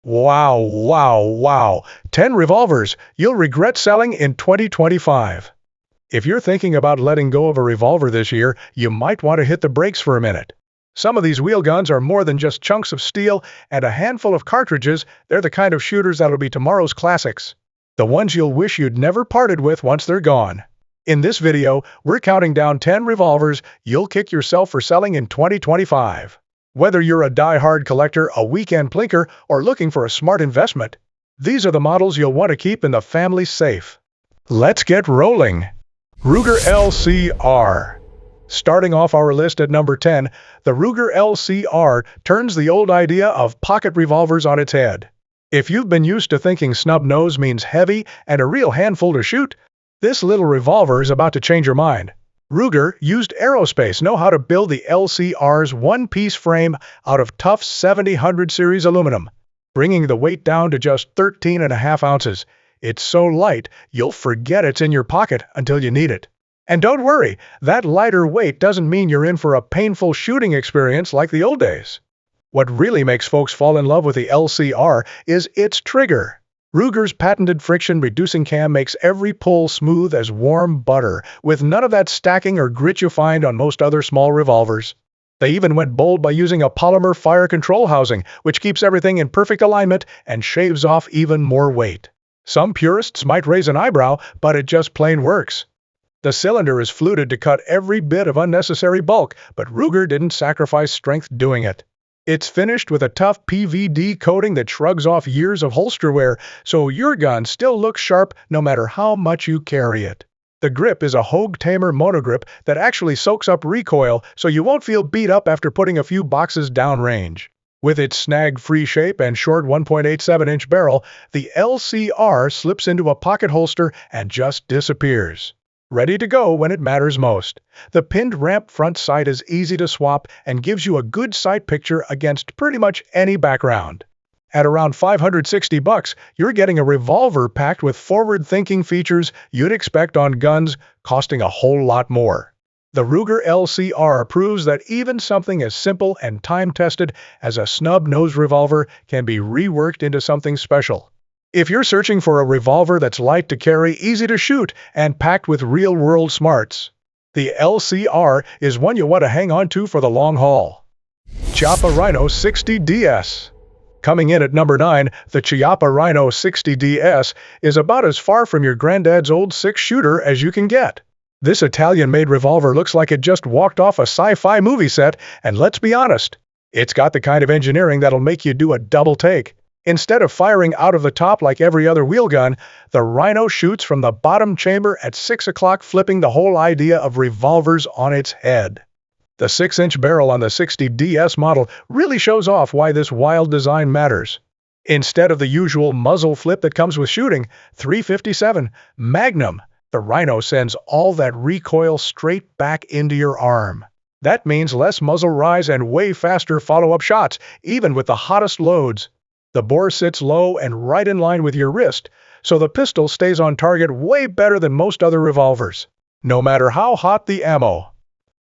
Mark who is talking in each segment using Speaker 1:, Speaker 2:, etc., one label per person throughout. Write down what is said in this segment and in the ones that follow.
Speaker 1: Wow, wow, wow. 10 revolvers you'll regret selling in 2025. If you're thinking about letting go of a revolver this year, you might want to hit the brakes for a minute. Some of these wheel guns are more than just chunks of steel and a handful of cartridges. They're the kind of shooters that'll be tomorrow's classics. The ones you'll wish you'd never parted with once they're gone. In this video, we're counting down 10 revolvers you'll kick yourself for selling in 2025. Whether you're a die-hard collector, a weekend plinker, or looking for a smart investment, these are the models you'll want to keep in the family safe. Let's get rolling. Ruger LCR. Starting off our list at number 10, the Ruger LCR turns the old idea of pocket revolvers on its head. If you've been used to thinking snub nose means heavy and a real handful to shoot, this little revolver is about to change your mind. Ruger used aerospace know how to build the LCR's one-piece frame out of tough 7000 series aluminum, bringing the weight down to just 13.5 ounces. It's so light, you'll forget it's in your pocket until you need it. And don't worry, that lighter weight doesn't mean you're in for a painful shooting experience like the old days. What really makes folks fall in love with the LCR is its trigger. Ruger's patented friction-reducing cam makes every pull smooth as warm butter, with none of that stacking or grit you find on most other small revolvers. They even went bold by using a polymer fire control housing, which keeps everything in perfect alignment and shaves off even more weight. Some purists might raise an eyebrow, but it just plain works. The cylinder is fluted to cut every bit of unnecessary bulk, but Ruger didn't sacrifice strength doing it. It's finished with a tough PVD coating that shrugs off years of holster wear, so your gun still looks sharp no matter how much you carry it. The grip is a Hogue Tamer monogrip that actually soaks up recoil, so you won't feel beat up after putting a few boxes downrange. With its snag-free shape and short 1.87-inch barrel, the LCR slips into a pocket holster and just disappears. Ready to go when it matters most. The pinned ramp front sight is easy to swap and gives you a good sight picture against pretty much any background. At around $560, you're getting a revolver packed with forward-thinking features you'd expect on guns costing a whole lot more. The Ruger LCR proves that even something as simple and time-tested as a snub-nosed revolver can be reworked into something special. If you're searching for a revolver that's light to carry, easy to shoot, and packed with real-world smarts, the LCR is one you want to hang on to for the long haul. Chiappa Rhino 60DS. Coming in at number 9, the Chiappa Rhino 60DS is about as far from your granddad's old six-shooter as you can get. This Italian-made revolver looks like it just walked off a sci-fi movie set, and let's be honest, it's got the kind of engineering that'll make you do a double take. Instead of firing out of the top like every other wheel gun, the Rhino shoots from the bottom chamber at 6 o'clock, flipping the whole idea of revolvers on its head. The 6-inch barrel on the 60DS model really shows off why this wild design matters. Instead of the usual muzzle flip that comes with shooting .357 Magnum, the Rhino sends all that recoil straight back into your arm. That means less muzzle rise and way faster follow-up shots, even with the hottest loads. The bore sits low and right in line with your wrist, so the pistol stays on target way better than most other revolvers, no matter how hot the ammo.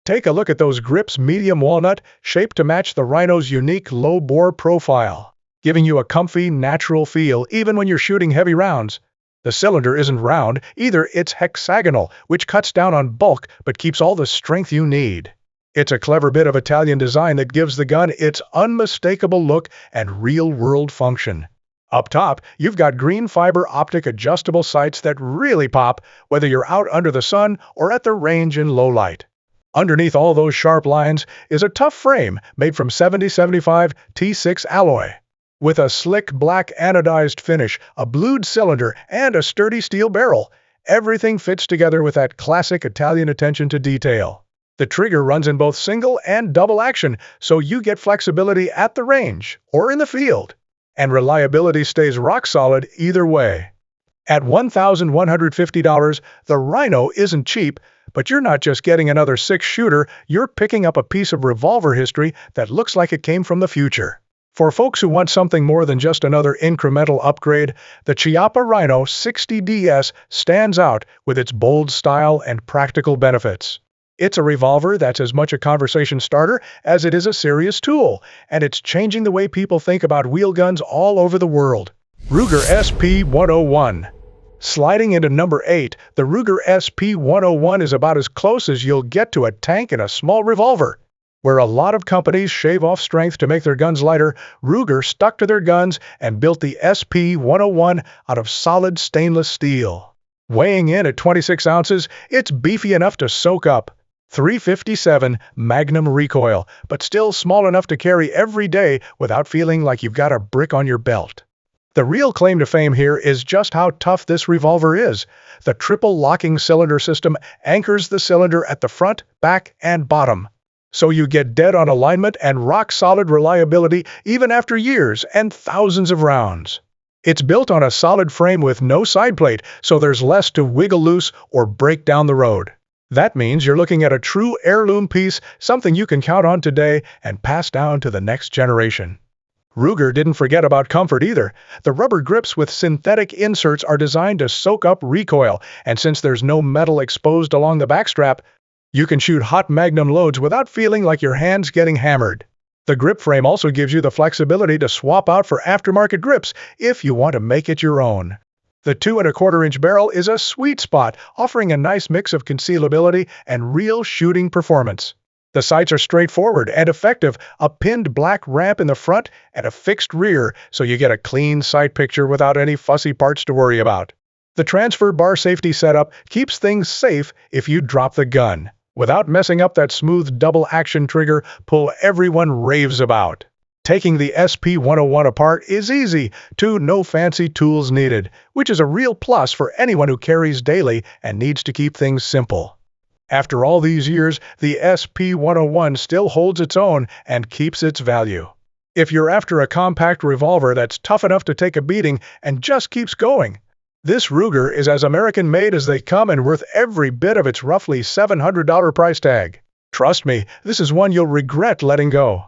Speaker 1: Take a look at those grips, medium walnut, shaped to match the Rhino's unique low-bore profile, giving you a comfy, natural feel even when you're shooting heavy rounds. The cylinder isn't round, either it's hexagonal, which cuts down on bulk but keeps all the strength you need. It's a clever bit of Italian design that gives the gun its unmistakable look and real-world function. Up top, you've got green fiber optic adjustable sights that really pop, whether you're out under the sun or at the range in low light. Underneath all those sharp lines is a tough frame made from 7075 T6 alloy. With a slick black anodized finish, a blued cylinder, and a sturdy steel barrel, everything fits together with that classic Italian attention to detail. The trigger runs in both single and double action, so you get flexibility at the range or in the field, and reliability stays rock solid either way. At $1,150, the Rhino isn't cheap, but you're not just getting another six-shooter, you're picking up a piece of revolver history that looks like it came from the future. For folks who want something more than just another incremental upgrade, the Chiappa Rhino 60DS stands out with its bold style and practical benefits. It's a revolver that's as much a conversation starter as it is a serious tool, and it's changing the way people think about wheel guns all over the world. Ruger SP-101. Sliding into number 8, the Ruger SP-101 is about as close as you'll get to a tank in a small revolver. Where a lot of companies shave off strength to make their guns lighter, Ruger stuck to their guns and built the SP-101 out of solid stainless steel. Weighing in at 26 ounces, it's beefy enough to soak up 357 Magnum recoil, but still small enough to carry every day without feeling like you've got a brick on your belt. The real claim to fame here is just how tough this revolver is. The triple locking cylinder system anchors the cylinder at the front, back, and bottom. So you get dead on alignment and rock-solid reliability even after years and thousands of rounds. It's built on a solid frame with no side plate, so there's less to wiggle loose or break down the road. That means you're looking at a true heirloom piece, something you can count on today and pass down to the next generation. Ruger didn't forget about comfort either. The rubber grips with synthetic inserts are designed to soak up recoil, and since there's no metal exposed along the backstrap, you can shoot hot Magnum loads without feeling like your hand's getting hammered. The grip frame also gives you the flexibility to swap out for aftermarket grips if you want to make it your own. The 2¼ inch barrel is a sweet spot, offering a nice mix of concealability and real shooting performance. The sights are straightforward and effective, a pinned black ramp in the front and a fixed rear, so you get a clean sight picture without any fussy parts to worry about. The transfer bar safety setup keeps things safe if you drop the gun, without messing up that smooth double-action trigger pull everyone raves about. Taking the SP-101 apart is easy, too, no fancy tools needed, which is a real plus for anyone who carries daily and needs to keep things simple. After all these years, the SP-101 still holds its own and keeps its value. If you're after a compact revolver that's tough enough to take a beating and just keeps going, this Ruger is as American-made as they come and worth every bit of its roughly $700 price tag. Trust me, this is one you'll regret letting go.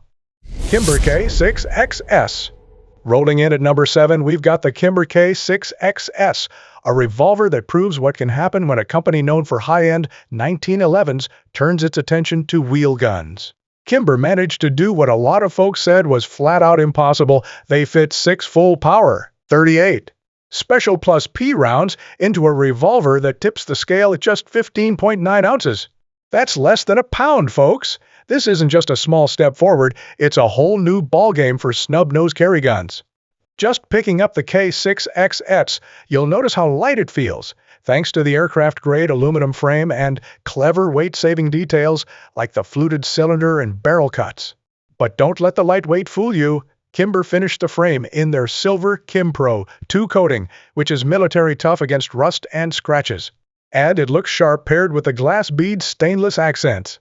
Speaker 1: Kimber K6XS. Rolling in at number 7, we've got the Kimber K6XS, a revolver that proves what can happen when a company known for high-end 1911s turns its attention to wheel guns. Kimber managed to do what a lot of folks said was flat-out impossible. They fit 6 full-power, 38 Special Plus P rounds into a revolver that tips the scale at just 15.9 ounces. That's less than a pound, folks. This isn't just a small step forward, it's a whole new ballgame for snub-nose carry guns. Just picking up the K6XS, you'll notice how light it feels, thanks to the aircraft-grade aluminum frame and clever weight-saving details like the fluted cylinder and barrel cuts. But don't let the lightweight fool you. Kimber finished the frame in their silver Kimpro 2 coating, which is military tough against rust and scratches. And it looks sharp paired with the glass bead stainless accents.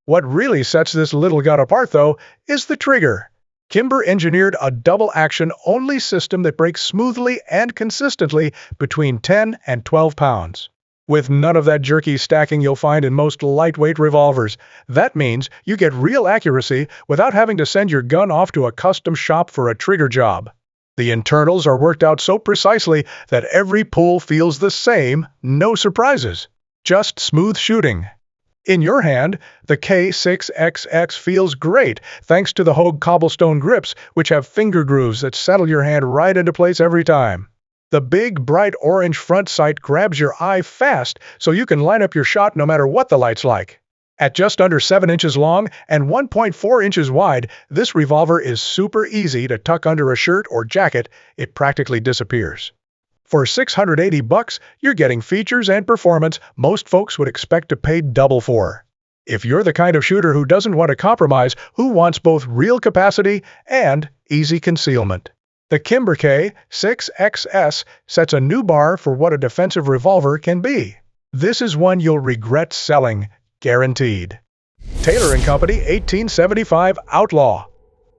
Speaker 1: What really sets this little gun apart, though, is the trigger. Kimber engineered a double-action only system that breaks smoothly and consistently between 10 and 12 pounds. With none of that jerky stacking you'll find in most lightweight revolvers. That means you get real accuracy without having to send your gun off to a custom shop for a trigger job. The internals are worked out so precisely that every pull feels the same, no surprises. Just smooth shooting. In your hand, the K6XX feels great thanks to the Hogue cobblestone grips, which have finger grooves that settle your hand right into place every time. The big, bright orange front sight grabs your eye fast so you can line up your shot no matter what the light's like. At just under 7 inches long and 1.4 inches wide, this revolver is super easy to tuck under a shirt or jacket. It practically disappears. For $680, you're getting features and performance most folks would expect to pay double for. If you're the kind of shooter who doesn't want to compromise, who wants both real capacity and easy concealment, the Kimber K6XS sets a new bar for what a defensive revolver can be. This is one you'll regret selling, guaranteed. Taylor & Company 1875 Outlaw.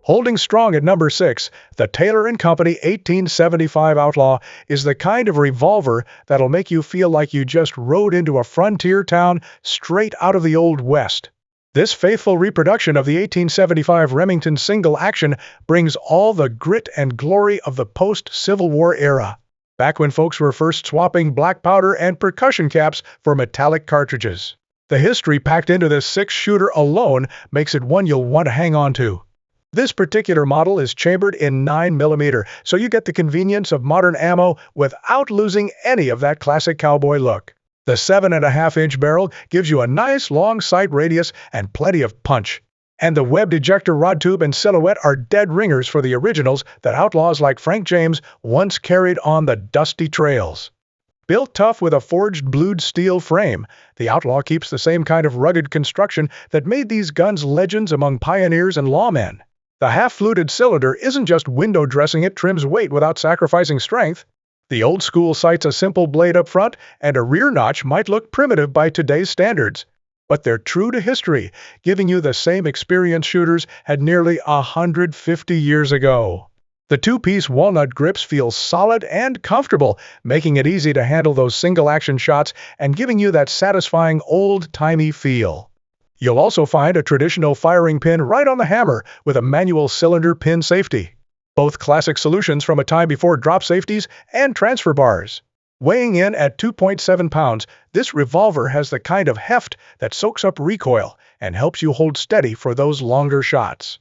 Speaker 1: Holding strong at number 6, the Taylor & Company 1875 Outlaw is the kind of revolver that'll make you feel like you just rode into a frontier town straight out of the Old West. This faithful reproduction of the 1875 Remington single action brings all the grit and glory of the post-Civil War era, back when folks were first swapping black powder and percussion caps for metallic cartridges. The history packed into this six-shooter alone makes it one you'll want to hang on to. This particular model is chambered in 9mm, so you get the convenience of modern ammo without losing any of that classic cowboy look. The 7.5-inch barrel gives you a nice long sight radius and plenty of punch. And the webbed ejector rod tube and silhouette are dead ringers for the originals that outlaws like Frank James once carried on the dusty trails. Built tough with a forged blued steel frame, the Outlaw keeps the same kind of rugged construction that made these guns legends among pioneers and lawmen. The half-fluted cylinder isn't just window dressing, it trims weight without sacrificing strength. The old-school sight's a simple blade up front, and a rear notch might look primitive by today's standards. But they're true to history, giving you the same experience shooters had nearly 150 years ago. The two-piece walnut grips feel solid and comfortable, making it easy to handle those single-action shots and giving you that satisfying old-timey feel. You'll also find a traditional firing pin right on the hammer with a manual cylinder pin safety. Both classic solutions from a time before drop safeties and transfer bars. Weighing in at 2.7 pounds, this revolver has the kind of heft that soaks up recoil and helps you hold steady for those longer shots.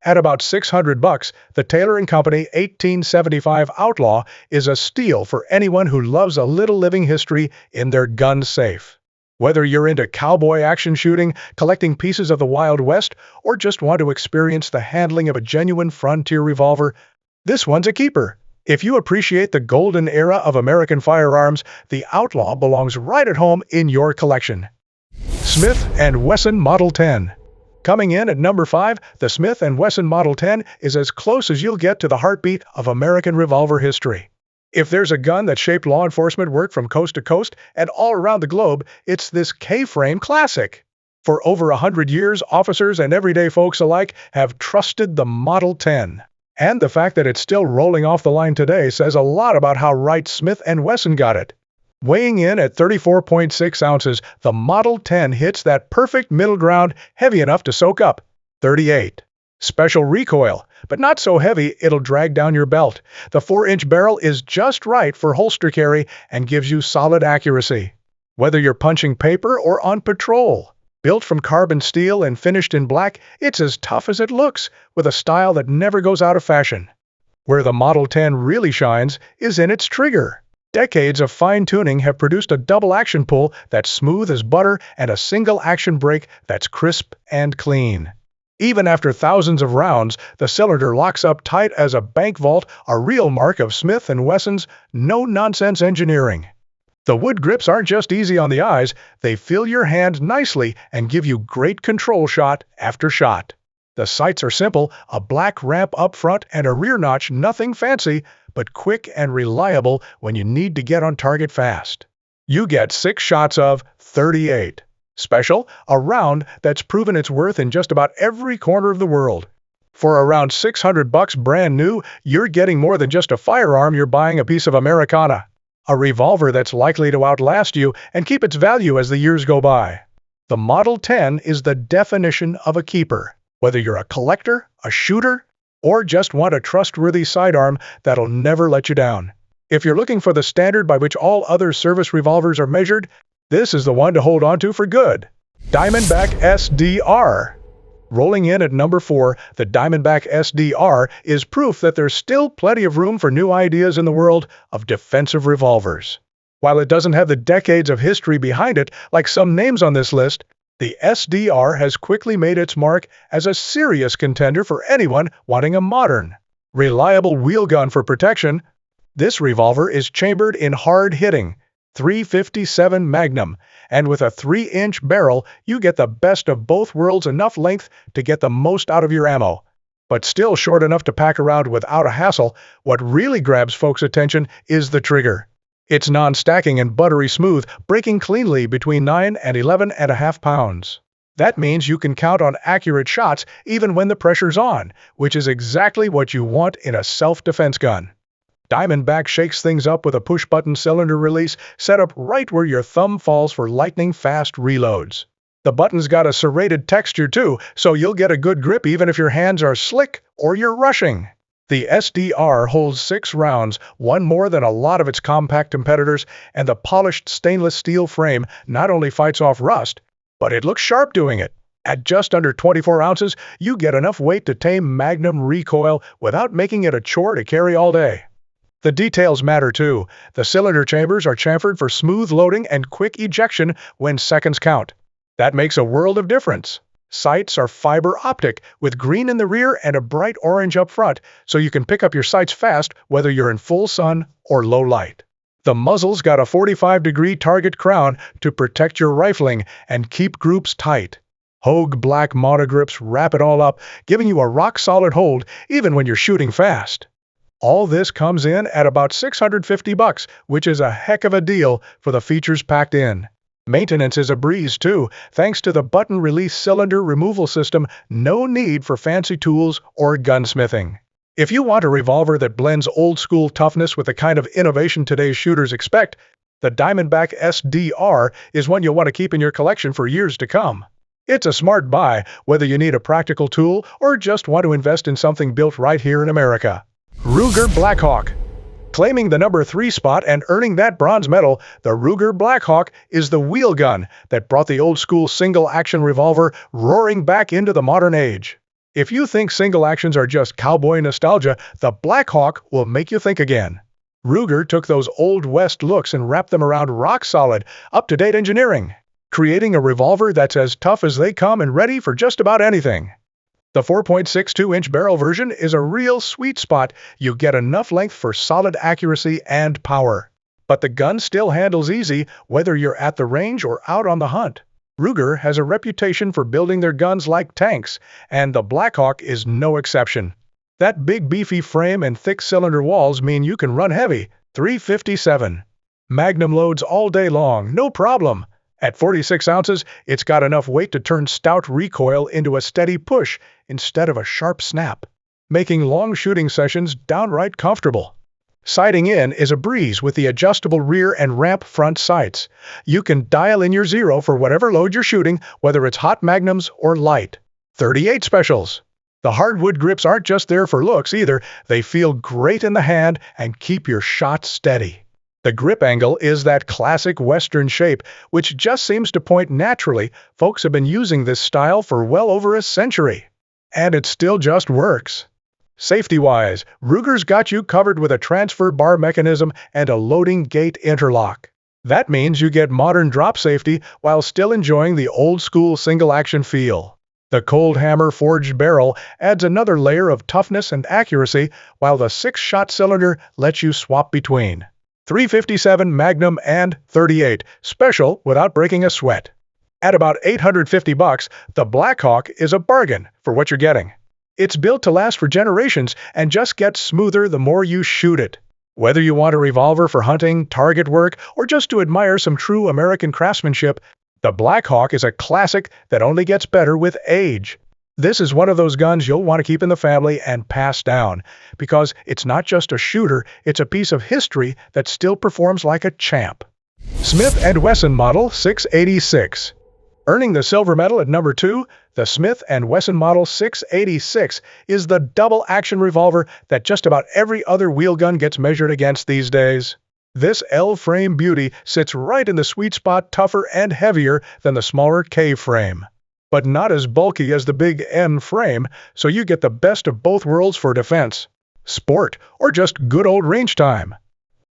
Speaker 1: At about $600, the Taylor & Company 1875 Outlaw is a steal for anyone who loves a little living history in their gun safe. Whether you're into cowboy action shooting, collecting pieces of the Wild West, or just want to experience the handling of a genuine frontier revolver, this one's a keeper. If you appreciate the golden era of American firearms, the Outlaw belongs right at home in your collection. Smith & Wesson Model 10. Coming in at number 5, the Smith & Wesson Model 10 is as close as you'll get to the heartbeat of American revolver history. If there's a gun that shaped law enforcement work from coast to coast and all around the globe, it's this K-frame classic. For over 100 years, officers and everyday folks alike have trusted the Model 10. And the fact that it's still rolling off the line today says a lot about how right Smith & Wesson got it. Weighing in at 34.6 ounces, the Model 10 hits that perfect middle ground, heavy enough to soak up 38. Special recoil, but not so heavy it'll drag down your belt. The 4-inch barrel is just right for holster carry and gives you solid accuracy. Whether you're punching paper or on patrol. Built from carbon steel and finished in black, it's as tough as it looks, with a style that never goes out of fashion. Where the Model 10 really shines is in its trigger. Decades of fine-tuning have produced a double-action pull that's smooth as butter and a single-action brake that's crisp and clean. Even after thousands of rounds, the cylinder locks up tight as a bank vault, a real mark of Smith & Wesson's no-nonsense engineering. The wood grips aren't just easy on the eyes, they fill your hand nicely and give you great control shot after shot. The sights are simple, a black ramp up front and a rear notch, nothing fancy, but quick and reliable when you need to get on target fast. You get 6 shots of 38. Special, a round that's proven its worth in just about every corner of the world. For around $600 brand new, you're getting more than just a firearm, you're buying a piece of Americana. A revolver that's likely to outlast you and keep its value as the years go by. The Model 10 is the definition of a keeper. Whether you're a collector, a shooter, or just want a trustworthy sidearm that'll never let you down. If you're looking for the standard by which all other service revolvers are measured, this is the one to hold on to for good. Diamondback SDR. Rolling in at number 4, the Diamondback SDR is proof that there's still plenty of room for new ideas in the world of defensive revolvers. While it doesn't have the decades of history behind it like some names on this list, the SDR has quickly made its mark as a serious contender for anyone wanting a modern, reliable wheel gun for protection. This revolver is chambered in hard-hitting .357 Magnum, and with a 3-inch barrel, you get the best of both worlds, enough length to get the most out of your ammo, but still short enough to pack around without a hassle. What really grabs folks' attention is the trigger. It's non-stacking and buttery smooth, breaking cleanly between 9 and 11.5 pounds. That means you can count on accurate shots even when the pressure's on, which is exactly what you want in a self-defense gun. Diamondback shakes things up with a push-button cylinder release set up right where your thumb falls for lightning-fast reloads. The button's got a serrated texture too, so you'll get a good grip even if your hands are slick or you're rushing. The SDR holds 6 rounds, one more than a lot of its compact competitors, and the polished stainless steel frame not only fights off rust, but it looks sharp doing it. At just under 24 ounces, you get enough weight to tame Magnum recoil without making it a chore to carry all day. The details matter too. The cylinder chambers are chamfered for smooth loading and quick ejection when seconds count. That makes a world of difference. Sights are fiber optic, with green in the rear and a bright orange up front, so you can pick up your sights fast whether you're in full sun or low light. The muzzle's got a 45-degree target crown to protect your rifling and keep groups tight. Hogue black monogrips wrap it all up, giving you a rock-solid hold even when you're shooting fast. All this comes in at about $650, which is a heck of a deal for the features packed in. Maintenance is a breeze too, thanks to the button-release cylinder removal system. No need for fancy tools or gunsmithing. If you want a revolver that blends old-school toughness with the kind of innovation today's shooters expect, the Diamondback SDR is one you'll want to keep in your collection for years to come. It's a smart buy, whether you need a practical tool or just want to invest in something built right here in America. Ruger Blackhawk. Claiming the number 3 spot and earning that bronze medal, the Ruger Blackhawk is the wheel gun that brought the old-school single-action revolver roaring back into the modern age. If you think single actions are just cowboy nostalgia, the Blackhawk will make you think again. Ruger took those Old West looks and wrapped them around rock-solid, up-to-date engineering, creating a revolver that's as tough as they come and ready for just about anything. The 4.62-inch barrel version is a real sweet spot. You get enough length for solid accuracy and power. But the gun still handles easy, whether you're at the range or out on the hunt. Ruger has a reputation for building their guns like tanks, and the Blackhawk is no exception. That big beefy frame and thick cylinder walls mean you can run heavy, 357. Magnum loads all day long, no problem. At 46 ounces, it's got enough weight to turn stout recoil into a steady push instead of a sharp snap, making long shooting sessions downright comfortable. Sighting in is a breeze with the adjustable rear and ramp front sights. You can dial in your zero for whatever load you're shooting, whether it's hot magnums or light. 38 specials. The hardwood grips aren't just there for looks either. They feel great in the hand and keep your shot steady. The grip angle is that classic Western shape, which just seems to point naturally. Folks have been using this style for well over a century, and it still just works. Safety-wise, Ruger's got you covered with a transfer bar mechanism and a loading gate interlock. That means you get modern drop safety while still enjoying the old-school single-action feel. The cold hammer forged barrel adds another layer of toughness and accuracy, while the 6-shot cylinder lets you swap between 357 Magnum and 38 Special without breaking a sweat. At about $850, the Blackhawk is a bargain for what you're getting. It's built to last for generations and just gets smoother the more you shoot it. Whether you want a revolver for hunting, target work, or just to admire some true American craftsmanship, the Blackhawk is a classic that only gets better with age. This is one of those guns you'll want to keep in the family and pass down, because it's not just a shooter, it's a piece of history that still performs like a champ. Smith & Wesson Model 686. Earning the silver medal at number 2, the Smith & Wesson Model 686 is the double-action revolver that just about every other wheel gun gets measured against these days. This L-frame beauty sits right in the sweet spot, tougher and heavier than the smaller K-frame, but not as bulky as the big M frame, so you get the best of both worlds for defense, sport, or just good old range time.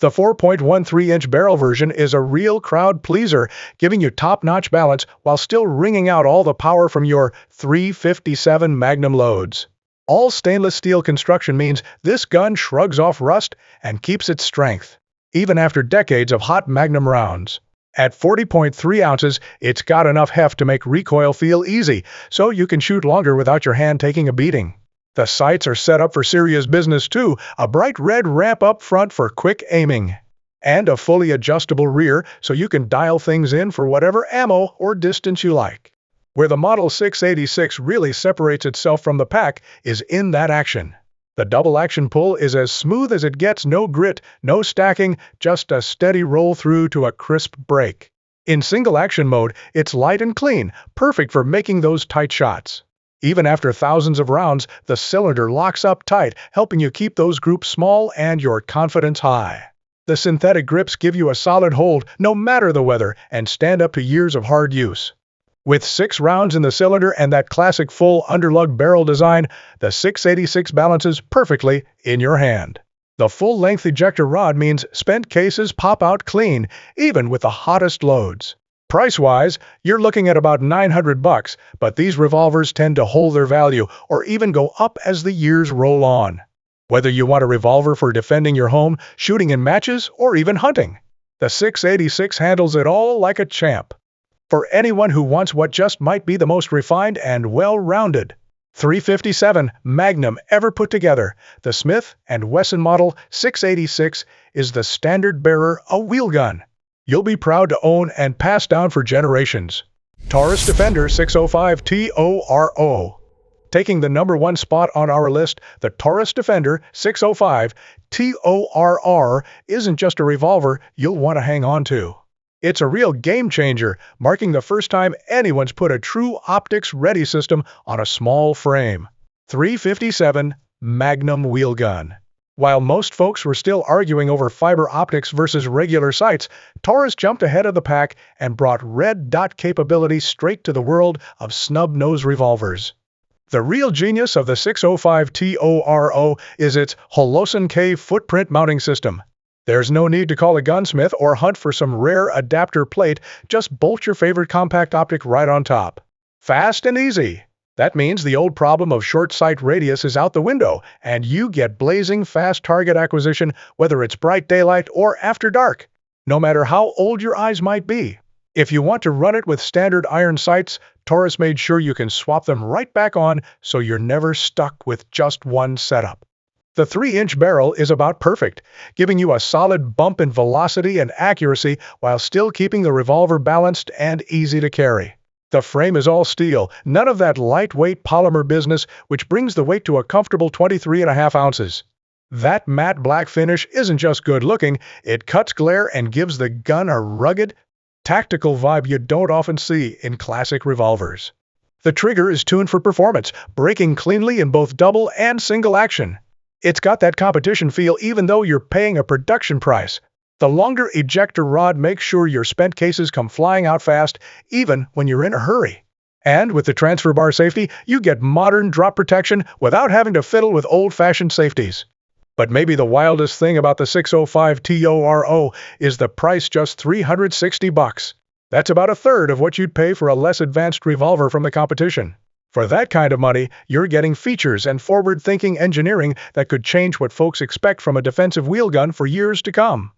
Speaker 1: The 4.13-inch barrel version is a real crowd pleaser, giving you top-notch balance while still wringing out all the power from your 357 Magnum loads. All stainless steel construction means this gun shrugs off rust and keeps its strength, even after decades of hot Magnum rounds. At 40.3 ounces, it's got enough heft to make recoil feel easy, so you can shoot longer without your hand taking a beating. The sights are set up for serious business too, a bright red ramp up front for quick aiming, and a fully adjustable rear so you can dial things in for whatever ammo or distance you like. Where the Model 686 really separates itself from the pack is in that action. The double action pull is as smooth as it gets, no grit, no stacking, just a steady roll through to a crisp break. In single action mode, it's light and clean, perfect for making those tight shots. Even after thousands of rounds, the cylinder locks up tight, helping you keep those groups small and your confidence high. The synthetic grips give you a solid hold no matter the weather and stand up to years of hard use. With 6 rounds in the cylinder and that classic full underlug barrel design, the 686 balances perfectly in your hand. The full-length ejector rod means spent cases pop out clean, even with the hottest loads. Price-wise, you're looking at about $900, but these revolvers tend to hold their value or even go up as the years roll on. Whether you want a revolver for defending your home, shooting in matches, or even hunting, the 686 handles it all like a champ. For anyone who wants what just might be the most refined and well-rounded .357 Magnum ever put together, the Smith & Wesson Model 686 is the standard bearer, a wheel gun you'll be proud to own and pass down for generations. Taurus Defender 605 TORO. Taking the #1 spot on our list, the Taurus Defender 605 TORR isn't just a revolver you'll want to hang on to. It's a real game changer, marking the first time anyone's put a true optics-ready system on a small frame. .357 Magnum wheel gun. While most folks were still arguing over fiber optics versus regular sights, Taurus jumped ahead of the pack and brought red dot capability straight to the world of snub-nose revolvers. The real genius of the 605 TORO is its Holosun K footprint mounting system. There's no need to call a gunsmith or hunt for some rare adapter plate, just bolt your favorite compact optic right on top. Fast and easy. That means the old problem of short sight radius is out the window, and you get blazing fast target acquisition whether it's bright daylight or after dark, no matter how old your eyes might be. If you want to run it with standard iron sights, Taurus made sure you can swap them right back on so you're never stuck with just one setup. The 3-inch barrel is about perfect, giving you a solid bump in velocity and accuracy while still keeping the revolver balanced and easy to carry. The frame is all steel, none of that lightweight polymer business, which brings the weight to a comfortable 23.5 ounces. That matte black finish isn't just good looking, it cuts glare and gives the gun a rugged, tactical vibe you don't often see in classic revolvers. The trigger is tuned for performance, breaking cleanly in both double and single action. It's got that competition feel even though you're paying a production price. The longer ejector rod makes sure your spent cases come flying out fast, even when you're in a hurry. And with the transfer bar safety, you get modern drop protection without having to fiddle with old-fashioned safeties. But maybe the wildest thing about the 605 TORO is the price, just $360. That's about a third of what you'd pay for a less advanced revolver from the competition. For that kind of money, you're getting features and forward-thinking engineering that could change what folks expect from a defensive wheel gun for years to come.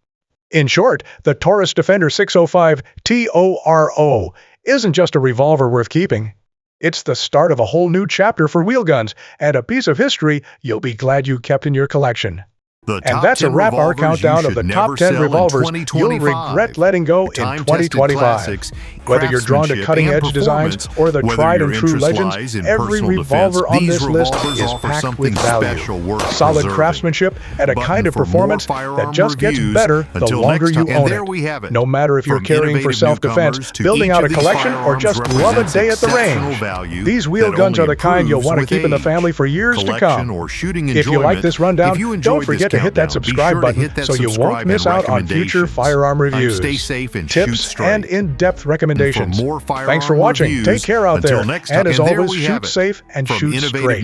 Speaker 1: In short, the Taurus Defender 605 TORO isn't just a revolver worth keeping. It's the start of a whole new chapter for wheel guns and a piece of history you'll be glad you kept in your collection. And that's a wrap our countdown of the top 10 revolvers you'll regret letting go in 2025. Whether you're drawn to cutting-edge designs or the tried-and-true legends, every revolver on this list is packed with value, solid craftsmanship, and a kind of performance that just gets better the longer you own it. No matter if you're carrying for self-defense, building out a collection, or just love a day at the range, these wheel guns are the kind you'll want to keep in the family for years to come. If you like this rundown, don't forget to hit that subscribe button so you won't miss out on future firearm reviews, tips, and in-depth recommendations. Thanks for watching. Take care out there, and as always, shoot safe and shoot straight.